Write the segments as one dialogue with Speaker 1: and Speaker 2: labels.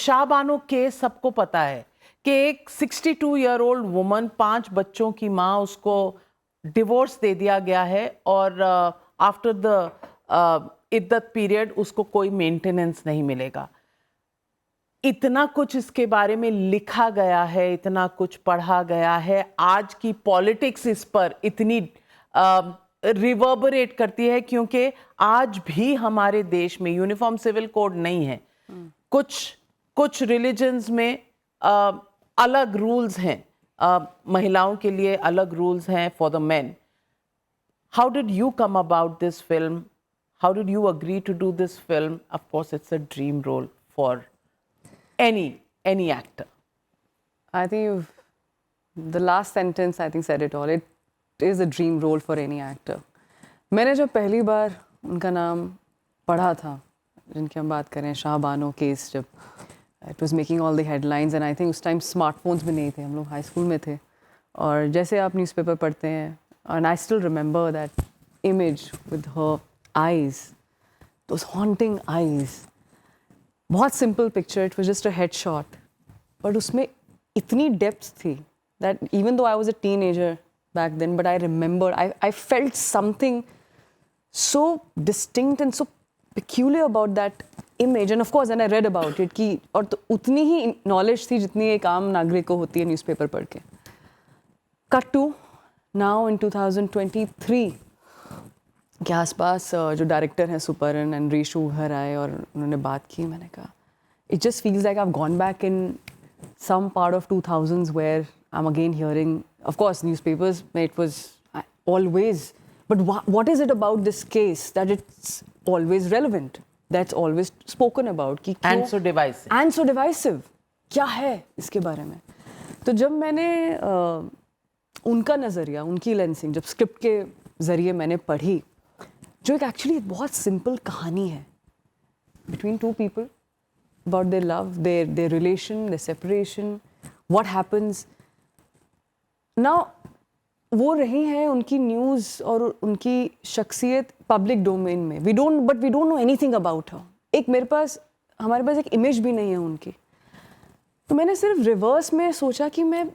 Speaker 1: Shah Bano case सबको पता है कि एक 62 ईयर ओल्ड वुमन, 5 बच्चों की माँ, उसको डिवोर्स दे दिया गया है और आफ्टर द इद्दत पीरियड उसको कोई मेंटेनेंस नहीं मिलेगा। इतना कुछ इसके बारे में लिखा गया है, इतना कुछ पढ़ा गया है। आज की पॉलिटिक्स इस पर इतनी रिवर्बरेट करती है क्योंकि आज भी हमारे देश में यूनिफॉर्म सिविल कोड नहीं है। कुछ रिलीजन्स में अलग रूल्स हैं, महिलाओं के लिए अलग रूल्स हैं for the main. How did you come about this film? How did you agree to do this film? Of course, it's a dream role for any actor.
Speaker 2: I think the last sentence I think said it all. It is a dream role for any actor. मैंने जब पहली बार उनका नाम पढ़ा था, जिनकी हम बात करें, शाहबानो केस, जब it was making all the headlines and I think उस टाइम स्मार्टफोन्स भी नहीं थे, हम लोग हाई स्कूल में थे, और जैसे आप न्यूज़पेपर पढ़ते हैं, and I still remember that image with her eyes, those haunting eyes. बहुत simple picture, it was just a headshot, but उसमें इतनी depth थी that even though I was a teenager back then, but I remember, I felt something so distinct and so peculiar about that image, and of course then I read about it कि और तो उतनी ही knowledge थी जितनी एक आम नागरिक को होती है न्यूज़पेपर पढ़ के। Cut to now in 2023 के आसपास जो डायरेक्टर हैं सुपरन एंड रीशू घर आए और उन्होंने बात की, मैंने कहा it just feels like I've gone back in some part of 2000s where I'm again hearing, of course newspapers, it was always, but what is it about this case that it's always relevant, that's always spoken about कि
Speaker 1: and so divisive
Speaker 2: क्या है इसके बारे में। तो जब मैंने उनका नज़रिया, उनकी लेंसिंग जब स्क्रिप्ट के ज़रिए मैंने पढ़ी, जो एक एक्चुअली बहुत सिंपल कहानी है between two people about their love, their relation, their separation, what happens now, वो रही हैं उनकी न्यूज़ और उनकी शख्सियत पब्लिक डोमेन में। We don't know anything about her. एक हमारे पास एक इमेज भी नहीं है उनकी। तो मैंने सिर्फ रिवर्स में सोचा कि मैं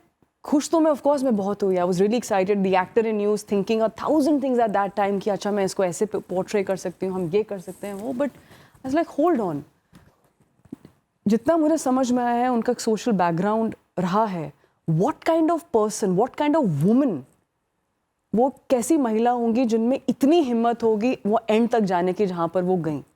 Speaker 2: खुश तो मैं ऑफ कोर्स मैं बहुत हुई, I was really excited, the actor in news, thinking 1000 things at that time कि अच्छा मैं इसको ऐसे पोर्ट्रे कर सकती हूँ, हम ये कर सकते हैं वो, but I was like hold on. जितना मुझे समझ में आया है उनका सोशल बैकग्राउंड रहा है, what kind of person, what kind of woman, वो कैसी महिला होंगी जिनमें इतनी हिम्मत होगी वो एंड तक जाने की जहाँ पर वो गई।